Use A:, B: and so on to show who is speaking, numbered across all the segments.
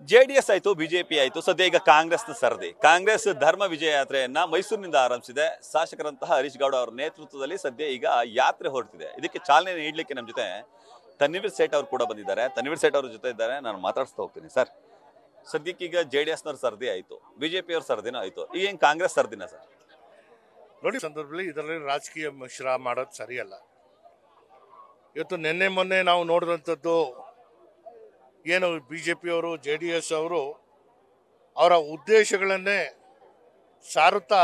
A: JDS ಆಯ್ತು, BJP ಆಯ್ತು, ಸದ್ಯ ಈಗ ಕಾಂಗ್ರೆಸ್ನ ಸರದಿ. ಕಾಂಗ್ರೆಸ್ ಧರ್ಮ ವಿಜಯ ಯಾತ್ರೆಯನ್ನ ಮೈಸೂರಿನಿಂದ ಆರಂಭಿಸಿದೆ. ಶಾಸಕರಂತಹ ಹರೀಶ್ ಗೌಡ ಅವರ ನೇತೃತ್ವದಲ್ಲಿ ಸದ್ಯ ಈಗ ಯಾತ್ರೆ ಹೊರಟಿದೆ. ಇದಕ್ಕೆ ಚಾಲನೆ ನೀಡಲಿಕ್ಕೆ ನಮ್ಮ ಜೊತೆ ತನ್ವೀರ್ ಸೇಠ್ ಅವರು ಕೂಡ ಬಂದಿದ್ದಾರೆ. ತನ್ವೀರ್ ಸೇಠ್ ಅವ್ರ ಜೊತೆ ಇದ್ದಾರೆ, ನಾನು ಮಾತಾಡ್ಸ್ತಾ ಹೋಗ್ತೀನಿ. ಸರ್, ಸದ್ಯಕ್ಕೆ ಈಗ ಜೆಡಿಎಸ್ನವ್ರ ಸರದಿ ಆಯ್ತು, ಬಿಜೆಪಿ ಅವ್ರ ಸರದಿನೂ ಆಯ್ತು, ಈಗ ಏನ್ ಕಾಂಗ್ರೆಸ್ ಸರದಿನ ಸರ್?
B: ನೋಡಿ, ಸಂದರ್ಭದಲ್ಲಿ ಇದರಲ್ಲಿ ರಾಜಕೀಯ ಮಿಶ್ರ ಮಾಡೋದು ಸರಿಯಲ್ಲ. ಇವತ್ತು ನಿನ್ನೆ ಮೊನ್ನೆ ನಾವು ನೋಡಿದಂಥದ್ದು ಏನು BJP ಅವರು JDS ಅವರು ಅವರ ಉದ್ದೇಶಗಳನ್ನೇ ಸಾರುತ್ತಾ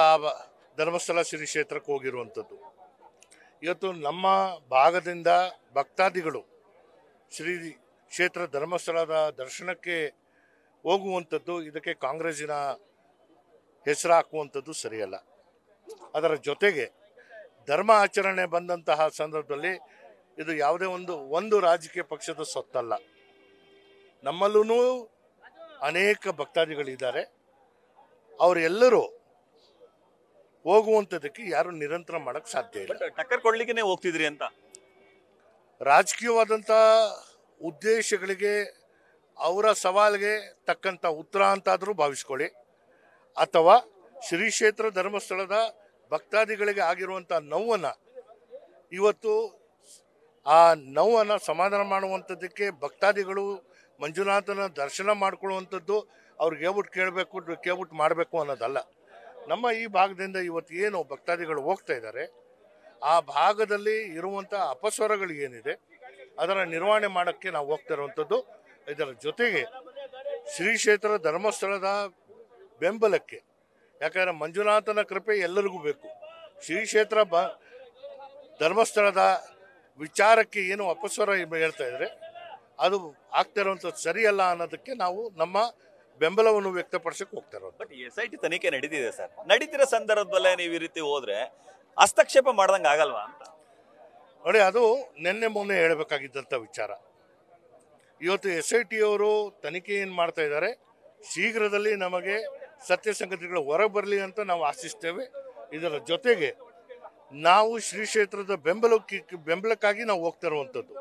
B: ಧರ್ಮಸ್ಥಳ ಶ್ರೀ ಕ್ಷೇತ್ರಕ್ಕೆ ಹೋಗಿರುವಂಥದ್ದು. ಇವತ್ತು ನಮ್ಮ ಭಾಗದಿಂದ ಭಕ್ತಾದಿಗಳು ಶ್ರೀ ಕ್ಷೇತ್ರ ಧರ್ಮಸ್ಥಳದ ದರ್ಶನಕ್ಕೆ ಹೋಗುವಂಥದ್ದು, ಇದಕ್ಕೆ ಕಾಂಗ್ರೆಸ್ಸಿನ ಹೆಸರು ಹಾಕುವಂಥದ್ದು ಸರಿಯಲ್ಲ. ಅದರ ಜೊತೆಗೆ ಧರ್ಮ ಆಚರಣೆ ಬಂದಂತಹ ಸಂದರ್ಭದಲ್ಲಿ ಇದು ಯಾವುದೇ ಒಂದು ರಾಜಕೀಯ ಪಕ್ಷದ ಸೊತ್ತಲ್ಲ. ನಮ್ಮಲ್ಲೂ ಅನೇಕ ಭಕ್ತಾದಿಗಳಿದ್ದಾರೆ. ಅವರೆಲ್ಲರೂ ಹೋಗುವಂಥದ್ದಕ್ಕೆ ಯಾರು ನಿರಂತರ ಮಾಡಕ್ಕೆ ಸಾಧ್ಯ ಇಲ್ಲ.
A: ಟಕ್ಕರ್ ಕೊಡ್ಲಿಕ್ಕೆ ಹೋಗ್ತಿದ್ರಿ ಅಂತ
B: ರಾಜಕೀಯವಾದಂಥ ಉದ್ದೇಶಗಳಿಗೆ ಅವರ ಸವಾಲಿಗೆ ತಕ್ಕಂಥ ಉತ್ತರ ಅಂತಾದರೂ ಭಾವಿಸ್ಕೊಳ್ಳಿ, ಅಥವಾ ಶ್ರೀ ಕ್ಷೇತ್ರ ಧರ್ಮಸ್ಥಳದ ಭಕ್ತಾದಿಗಳಿಗೆ ಆಗಿರುವಂಥ ನೋವನ್ನು ಇವತ್ತು ಆ ನೋವನ್ನು ಸಮಾಧಾನ ಮಾಡುವಂಥದ್ದಕ್ಕೆ ಭಕ್ತಾದಿಗಳು ಮಂಜುನಾಥನ ದರ್ಶನ ಮಾಡ್ಕೊಳ್ಳುವಂಥದ್ದು ಅವ್ರಿಗೆ ಕೇಳ್ಬಿಟ್ಟು ಮಾಡಬೇಕು ಅನ್ನೋದಲ್ಲ. ನಮ್ಮ ಈ ಭಾಗದಿಂದ ಇವತ್ತು ಏನು ಭಕ್ತಾದಿಗಳು ಹೋಗ್ತಾ ಇದ್ದಾರೆ, ಆ ಭಾಗದಲ್ಲಿ ಇರುವಂಥ ಅಪಸ್ವರಗಳು ಏನಿದೆ ಅದರ ನಿರ್ವಹಣೆ ಮಾಡೋಕ್ಕೆ ನಾವು ಹೋಗ್ತಾ ಇರುವಂಥದ್ದು. ಇದರ ಜೊತೆಗೆ ಶ್ರೀ ಕ್ಷೇತ್ರ ಧರ್ಮಸ್ಥಳದ ಬೆಂಬಲಕ್ಕೆ, ಯಾಕಂದರೆ ಮಂಜುನಾಥನ ಕೃಪೆ ಎಲ್ಲರಿಗೂ ಬೇಕು. ಶ್ರೀ ಕ್ಷೇತ್ರ ಧರ್ಮಸ್ಥಳದ ವಿಚಾರಕ್ಕೆ ಏನು ಅಪಸ್ವರ ಹೇಳ್ತಾ ಇದ್ರೆ ಅದು ಆಗ್ತಾ ಇರುವಂಥದ್ದು ಸರಿಯಲ್ಲ ಅನ್ನೋದಕ್ಕೆ ನಾವು ನಮ್ಮ ಬೆಂಬಲವನ್ನು ವ್ಯಕ್ತಪಡಿಸಕ್ಕೆ ಹೋಗ್ತಾ ಇರೋದು.
A: ಬಟ್ SIT ತನಿಖೆ ನಡೀತಿದೆ ಸರ್, ನಡೀತಿರೋ ಸಂದರ್ಭದಲ್ಲೇ ನೀವು ಈ ರೀತಿ ಹೋದ್ರೆ ಹಸ್ತಕ್ಷೇಪ ಮಾಡ್ದಂಗೆ ಆಗಲ್ವಾ ಅಂತ?
B: ನೋಡಿ, ಅದು ನಿನ್ನೆ ಮೊನ್ನೆ ಹೇಳಬೇಕಾಗಿದ್ದಂಥ ವಿಚಾರ. ಇವತ್ತು SIT ಅವರು ತನಿಖೆ ಏನು ಮಾಡ್ತಾ ಇದ್ದಾರೆ, ಶೀಘ್ರದಲ್ಲಿ ನಮಗೆ ಸತ್ಯ ಸಂಗತಿಗಳು ಹೊರಗೆ ಬರಲಿ ಅಂತ ನಾವು ಆಶಿಸ್ತೇವೆ. ಇದರ ಜೊತೆಗೆ ನಾವು ಶ್ರೀ ಕ್ಷೇತ್ರದ ಬೆಂಬಲಕ್ಕಾಗಿ ನಾವು ಹೋಗ್ತಾ ಇರುವಂಥದ್ದು.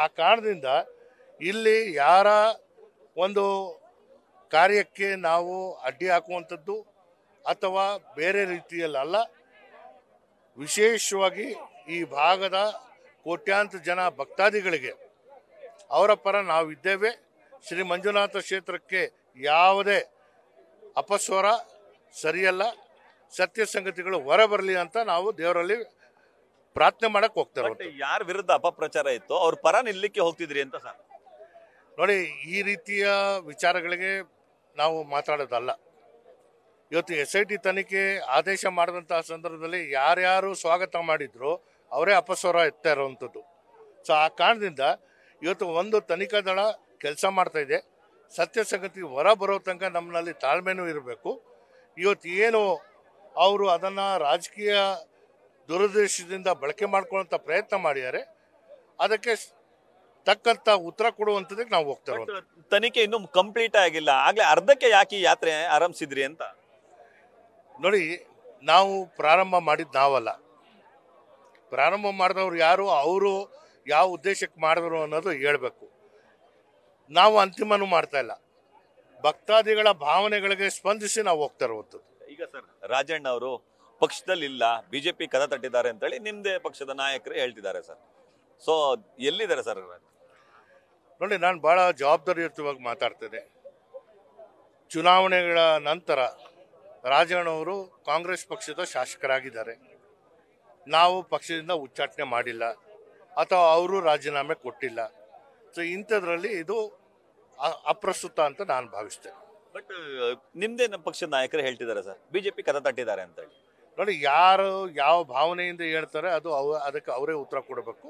B: ಆ ಕಾರಣದಿಂದ ಇಲ್ಲಿ ಯಾರ ಒಂದು ಕಾರ್ಯಕ್ಕೆ ನಾವು ಅಡ್ಡಿ ಹಾಕುವಂಥದ್ದು ಅಥವಾ ಬೇರೆ ರೀತಿಯಲ್ಲ. ವಿಶೇಷವಾಗಿ ಈ ಭಾಗದ ಕೋಟ್ಯಾಂತರ ಜನ ಭಕ್ತಾದಿಗಳಿಗೆ ಅವರ ಪರ ನಾವಿದ್ದೇವೆ. ಶ್ರೀ ಮಂಜುನಾಥ ಕ್ಷೇತ್ರಕ್ಕೆ ಯಾವುದೇ ಅಪಸ್ವರ ಸರಿಯಲ್ಲ, ಸತ್ಯ ಸಂಗತಿಗಳು ಹೊರ ಬರಲಿ ಅಂತ ನಾವು ದೇವರಲ್ಲಿ ಪ್ರಾರ್ಥನೆ ಮಾಡಕ್ಕೆ ಹೋಗ್ತಾರೆ.
A: ಯಾರ ವಿರುದ್ಧ ಅಪಪ್ರಚಾರ ಇತ್ತು ಅವ್ರ ಪರ ನಿಲ್ಲಕ್ಕೆ ಹೋಗ್ತಿದ್ರಿ ಅಂತ ಸರ್?
B: ನೋಡಿ, ಈ ರೀತಿಯ ವಿಚಾರಗಳಿಗೆ ನಾವು ಮಾತಾಡೋದಲ್ಲ. ಇವತ್ತು SIT ತನಿಖೆ ಆದೇಶ ಮಾಡಿದಂತಹ ಸಂದರ್ಭದಲ್ಲಿ ಯಾರ್ಯಾರು ಸ್ವಾಗತ ಮಾಡಿದ್ರು ಅವರೇ ಅಪಸ್ವರ ಎತ್ತಾ ಇರುವಂಥದ್ದು. ಸೊ ಆ ಕಾರಣದಿಂದ ಇವತ್ತು ಒಂದು ತನಿಖಾ ದಳ ಕೆಲಸ ಮಾಡ್ತಾ ಇದೆ. ಸತ್ಯ ಸಂಗತಿ ಹೊರ ಬರೋ ತನಕ ನಮ್ಮಲ್ಲಿ ತಾಳ್ಮೆನೂ ಇರಬೇಕು. ಇವತ್ತು ಏನು ಅವರು ಅದನ್ನು ರಾಜಕೀಯ ದುರುದ್ದೇಶದಿಂದ ಬಳಕೆ ಮಾಡ್ಕೊಳ್ಳೋಂಥ ಪ್ರಯತ್ನ ಮಾಡಿದ್ದಾರೆ, ಅದಕ್ಕೆ ತಕ್ಕಂಥ ಉತ್ತರ ಕೊಡುವಂಥದ್ದಕ್ಕೆ ನಾವು ಹೋಗ್ತಾ ಇರೋದು.
A: ತನಿಖೆ ಇನ್ನೂ ಕಂಪ್ಲೀಟ್ ಆಗಿಲ್ಲ, ಆಗ್ಲೇ ಅರ್ಧಕ್ಕೆ ಯಾಕೆ ಯಾತ್ರೆ ಆರಂಭಿಸಿದ್ರಿ ಅಂತ?
B: ನೋಡಿ, ನಾವು ಪ್ರಾರಂಭ ಮಾಡಿದ್ದು ನಾವಲ್ಲ. ಪ್ರಾರಂಭ ಮಾಡಿದವ್ರು ಯಾರು, ಅವರು ಯಾವ ಉದ್ದೇಶಕ್ಕೆ ಮಾಡಿದ್ರು ಅನ್ನೋದು ಹೇಳ್ಬೇಕು. ನಾವು ಅಂತಿಮನೂ ಮಾಡ್ತಾ ಇಲ್ಲ, ಭಕ್ತಾದಿಗಳ ಭಾವನೆಗಳಿಗೆ ಸ್ಪಂದಿಸಿ ನಾವು ಹೋಗ್ತಾ ಇರುವಂಥದ್ದು.
A: ಈಗ ಸರ್, ರಾಜಣ್ಣ ಅವರು ಪಕ್ಷದಲ್ಲಿಲ್ಲ, BJP ಕದ ತಟ್ಟಿದ್ದಾರೆ ಅಂತೇಳಿ ನಿಮ್ದೇ ಪಕ್ಷದ ನಾಯಕರು ಹೇಳ್ತಿದ್ದಾರೆ ಸರ್. ಸೊ ಎಲ್ಲಿದ್ದಾರೆ ಸರ್?
B: ನೋಡಿ, ನಾನು ಬಹಳ ಜವಾಬ್ದಾರಿಯುತವಾಗಿ ಮಾತಾಡ್ತೇನೆ. ಚುನಾವಣೆಗಳ ನಂತರ ರಾಜಣ್ಣವರು ಕಾಂಗ್ರೆಸ್ ಪಕ್ಷದ ಶಾಸಕರಾಗಿದ್ದಾರೆ. ನಾವು ಪಕ್ಷದಿಂದ ಉಚ್ಚಾಟನೆ ಮಾಡಿಲ್ಲ ಅಥವಾ ಅವರು ರಾಜೀನಾಮೆ ಕೊಟ್ಟಿಲ್ಲ. ಸೊ ಇಂಥದ್ರಲ್ಲಿ ಇದು ಅಪ್ರಸ್ತುತ ಅಂತ ನಾನು ಭಾವಿಸ್ತೇನೆ.
A: ಬಟ್ ನಿಮ್ದೇ ನಮ್ಮ ಪಕ್ಷದ ನಾಯಕರು ಹೇಳ್ತಿದ್ದಾರೆ ಸರ್, BJP ಕದ ತಟ್ಟಿದ್ದಾರೆ ಅಂತ ಹೇಳಿ.
B: ನೋಡಿ, ಯಾರು ಯಾವ ಭಾವನೆಯಿಂದ ಹೇಳ್ತಾರೆ ಅದಕ್ಕೆ ಅವರೇ ಉತ್ತರ ಕೊಡಬೇಕು.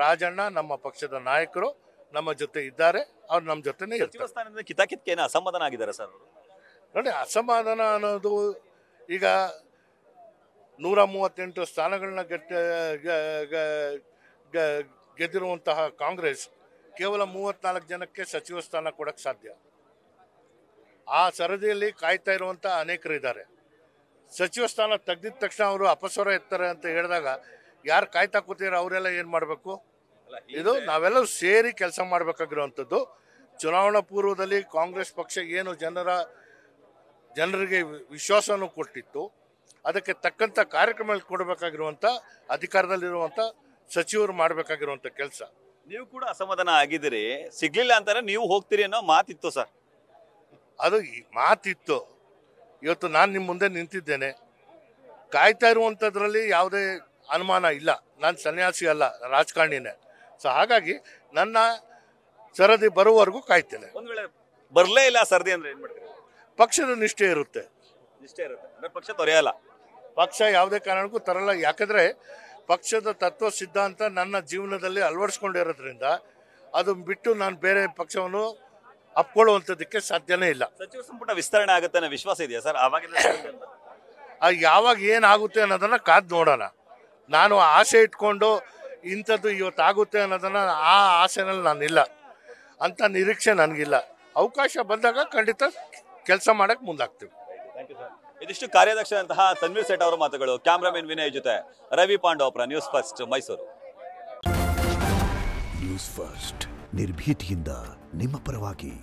B: ರಾಜಣ್ಣ ನಮ್ಮ ಪಕ್ಷದ ನಾಯಕರು, ನಮ್ಮ ಜೊತೆ ಇದ್ದಾರೆ, ಅವ್ರು ನಮ್ಮ ಜೊತೆನೇ ಇರ್ತಾರೆ.
A: ಸ್ಥಾನದಿಂದ ಕಿತಾಕಿತ್ಕೇನ ಅಸಮಾಧಾನ ಆಗಿದ್ದಾರೆ ಸರ್ ಅವರು?
B: ನೋಡಿ, ಅಸಮಾಧಾನ ಅನ್ನೋದು ಈಗ 138 ಸ್ಥಾನಗಳನ್ನ ಗೆದ್ದಿರುವಂತಹ ಕಾಂಗ್ರೆಸ್ ಕೇವಲ 34 ಜನಕ್ಕೆ ಸಚಿವ ಸ್ಥಾನ ಕೊಡಕ್ಕೆ ಸಾಧ್ಯ. ಆ ಸರದಿಯಲ್ಲಿ ಕಾಯ್ತಾ ಇರುವಂಥ ಅನೇಕರು ಇದ್ದಾರೆ. ಸಚಿವ ಸ್ಥಾನ ತೆಗೆದಿದ ತಕ್ಷಣ ಅವರು ಅಪಸ್ವರ ಎತ್ತಾರೆ ಅಂತ ಹೇಳಿದಾಗ ಯಾರು ಕಾಯ್ತಾ ಕೂತಿರೋ ಅವರೆಲ್ಲ ಏನು ಮಾಡಬೇಕು? ಇದು ನಾವೆಲ್ಲರೂ ಸೇರಿ ಕೆಲಸ ಮಾಡಬೇಕಾಗಿರುವಂಥದ್ದು. ಚುನಾವಣಾ ಪೂರ್ವದಲ್ಲಿ ಕಾಂಗ್ರೆಸ್ ಪಕ್ಷ ಏನು ಜನರಿಗೆ ವಿಶ್ವಾಸವನ್ನು ಕೊಟ್ಟಿತ್ತು, ಅದಕ್ಕೆ ತಕ್ಕಂಥ ಕಾರ್ಯಕ್ರಮಗಳು ಕೊಡಬೇಕಾಗಿರುವಂಥ ಅಧಿಕಾರದಲ್ಲಿರುವಂಥ ಸಚಿವರು ಮಾಡಬೇಕಾಗಿರುವಂಥ ಕೆಲಸ.
A: ನೀವು ಕೂಡ ಅಸಮಾಧಾನ ಆಗಿದ್ದೀರಿ, ಸಿಗ್ಲಿಲ್ಲ ಅಂತಾರೆ ನೀವು ಹೋಗ್ತೀರಿ ಅನ್ನೋ ಮಾತಿತ್ತು ಸರ್.
B: ಅದು ಮಾತಿತ್ತು. ಇವತ್ತು ನಾನು ನಿಮ್ಮ ಮುಂದೆ ನಿಂತಿದ್ದೇನೆ, ಕಾಯ್ತಾ ಇರುವಂಥದ್ರಲ್ಲಿ ಯಾವುದೇ ಅನುಮಾನ ಇಲ್ಲ. ನಾನು ಸನ್ಯಾಸಿ ಅಲ್ಲ, ರಾಜಕಾರಣಿನೇ. ಸೊ ಹಾಗಾಗಿ ನನ್ನ ಸರದಿ ಬರುವವರೆಗೂ ಕಾಯ್ತೇನೆ.
A: ಒಂದ್ ವೇಳೆ ಬರ್ಲೇ ಇಲ್ಲ ಸರದಿ ಅಂದ್ರೆ ಏನ್ ಮಾಡ್ತೀರಿ?
B: ಪಕ್ಷದ ನಿಷ್ಠೆ ಇರುತ್ತೆ.
A: ನಿಷ್ಠೆ ಇರುತ್ತೆ ಅಂದ್ರೆ ಪಕ್ಷ ತೊರೆಯಲ್ಲ.
B: ಪಕ್ಷ ಯಾವುದೇ ಕಾರಣಕ್ಕೂ ತರಲ್ಲ. ಯಾಕಂದ್ರೆ ಪಕ್ಷದ ತತ್ವ ಸಿದ್ಧಾಂತ ನನ್ನ ಜೀವನದಲ್ಲಿ ಅಳವಡಿಸ್ಕೊಂಡಿರೋದ್ರಿಂದ ಅದು ಬಿಟ್ಟು ನಾನು ಬೇರೆ ಪಕ್ಷವನ್ನು ಅಪ್ಕೊಳ್ಳುವಂಥದ್ದಕ್ಕೆ ಸಾಧ್ಯನೇ ಇಲ್ಲ.
A: ಸಚಿವ ಸಂಪುಟ ವಿಸ್ತರಣೆ ಆಗುತ್ತೆ ಅನ್ನೋ ವಿಶ್ವಾಸ ಇದೆಯಾ ಸರ್?
B: ಯಾವಾಗ ಏನಾಗುತ್ತೆ ಅನ್ನೋದನ್ನ ಕಾದ್ ನೋಡೋಣ. ನಾನು ಆಸೆ ಇಟ್ಕೊಂಡು ಇಂಥದ್ದು ಇವತ್ತಾಗುತ್ತೆ ಅನ್ನೋದನ್ನ ಆ ಆಸೆನಲ್ಲಿ ನಾನಿಲ್ಲ, ಅಂತ ನಿರೀಕ್ಷೆ ನನಗಿಲ್ಲ. ಅವಕಾಶ ಬಂದಾಗ ಖಂಡಿತ ಕೆಲಸ ಮಾಡಕ್ಕೆ ಮುಂದಾಗ್ತೀವಿ.
A: ಇದಿಷ್ಟು ಕಾರ್ಯಾಧ್ಯಕ್ಷರಂತಹ ತನ್ವೀರ್ ಸೇಠ್ ಅವರ ಮಾತುಗಳು. ಕ್ಯಾಮ್ರಾಮನ್ ವಿನಯ್ ಜೊತೆ Ravi Pandavapura, news first Mysuru.
C: News first ನಿರ್ಭೀತಿಯಿಂದ ನಿಮ್ಮ ಪರವಾಗಿ.